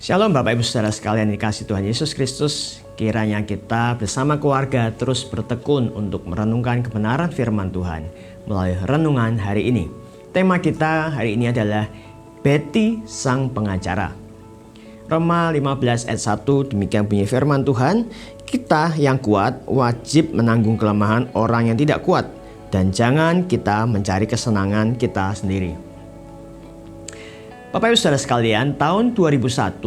Shalom Bapak Ibu Saudara sekalian dikasih Tuhan Yesus Kristus. Kiranya kita bersama keluarga terus bertekun untuk merenungkan kebenaran firman Tuhan melalui renungan hari ini. Tema kita hari ini adalah Betty Sang Pengacara. Roma 15 ayat 1 demikian bunyi firman Tuhan. Kita yang kuat wajib menanggung kelemahan orang yang tidak kuat, dan jangan kita mencari kesenangan kita sendiri. Bapak Ibu Saudara sekalian, tahun 2001,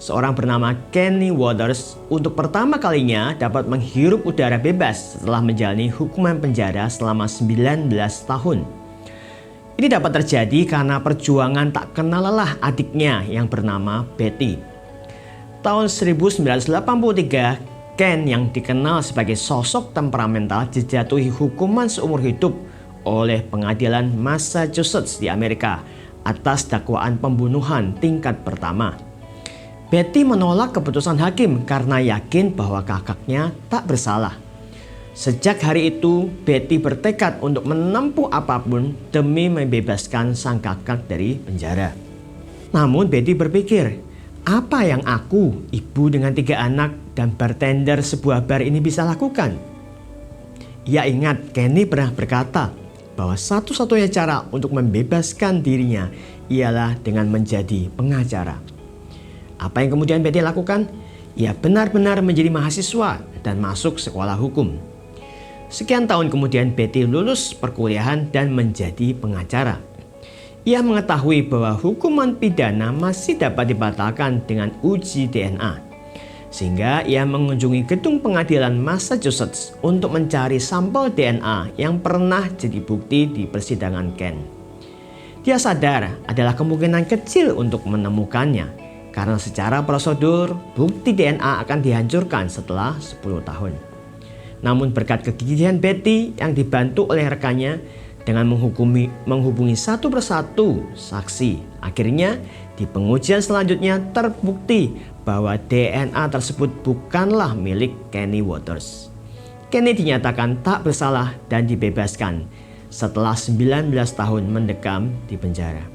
seorang bernama Kenny Waters untuk pertama kalinya dapat menghirup udara bebas setelah menjalani hukuman penjara selama 19 tahun. Ini dapat terjadi karena perjuangan tak kenal lelah adiknya yang bernama Betty. Tahun 1983, Ken yang dikenal sebagai sosok temperamental dijatuhi hukuman seumur hidup oleh pengadilan Massachusetts di Amerika atas dakwaan pembunuhan tingkat pertama. Betty menolak keputusan hakim karena yakin bahwa kakaknya tak bersalah. Sejak hari itu, Betty bertekad untuk menempuh apapun demi membebaskan sang kakak dari penjara. Namun Betty berpikir, apa yang aku, ibu dengan 3 anak dan bartender sebuah bar ini bisa lakukan? Ia ingat Kenny pernah berkata bahwa satu-satunya cara untuk membebaskan dirinya ialah dengan menjadi pengacara. Apa yang kemudian Betty lakukan? Ia benar-benar menjadi mahasiswa dan masuk sekolah hukum. Sekian tahun kemudian Betty lulus perkuliahan dan menjadi pengacara. Ia mengetahui bahwa hukuman pidana masih dapat dibatalkan dengan uji DNA. Sehingga ia mengunjungi gedung pengadilan Massachusetts untuk mencari sampel DNA yang pernah jadi bukti di persidangan Ken. Dia sadar adalah kemungkinan kecil untuk menemukannya karena secara prosedur bukti DNA akan dihancurkan setelah 10 tahun. Namun berkat kegigihan Betty yang dibantu oleh rekannya dengan menghubungi satu persatu saksi, akhirnya di pengujian selanjutnya terbukti bahwa DNA tersebut bukanlah milik Kenny Waters. Kenny dinyatakan tak bersalah dan dibebaskan setelah 19 tahun mendekam di penjara.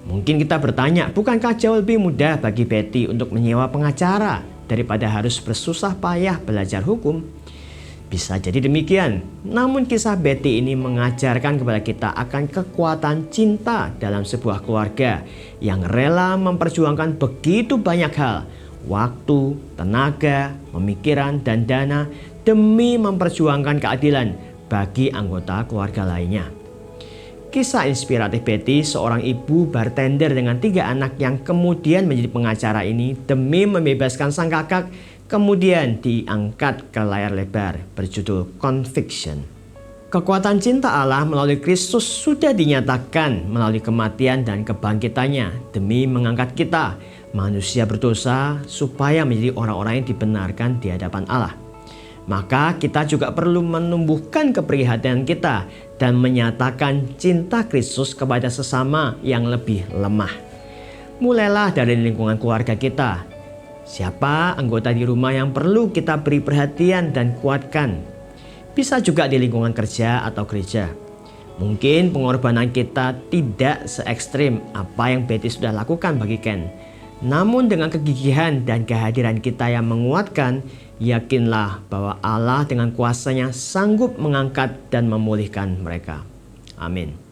Mungkin kita bertanya, bukankah jauh lebih mudah bagi Betty untuk menyewa pengacara daripada harus bersusah payah belajar hukum? Bisa jadi demikian, namun kisah Betty ini mengajarkan kepada kita akan kekuatan cinta dalam sebuah keluarga yang rela memperjuangkan begitu banyak hal, waktu, tenaga, pemikiran, dan dana demi memperjuangkan keadilan bagi anggota keluarga lainnya. Kisah inspiratif Betty, seorang ibu bartender dengan 3 anak yang kemudian menjadi pengacara ini demi membebaskan sang kakak, kemudian diangkat ke layar lebar berjudul Conviction. Kekuatan cinta Allah melalui Kristus sudah dinyatakan melalui kematian dan kebangkitannya demi mengangkat kita, manusia berdosa, supaya menjadi orang-orang yang dibenarkan di hadapan Allah. Maka kita juga perlu menumbuhkan keprihatinan kita dan menyatakan cinta Kristus kepada sesama yang lebih lemah. Mulailah dari lingkungan keluarga kita. Siapa anggota di rumah yang perlu kita beri perhatian dan kuatkan? Bisa juga di lingkungan kerja atau gereja. Mungkin pengorbanan kita tidak se ekstrim apa yang Betty sudah lakukan bagi Ken. Namun dengan kegigihan dan kehadiran kita yang menguatkan, yakinlah bahwa Allah dengan kuasanya sanggup mengangkat dan memulihkan mereka. Amin.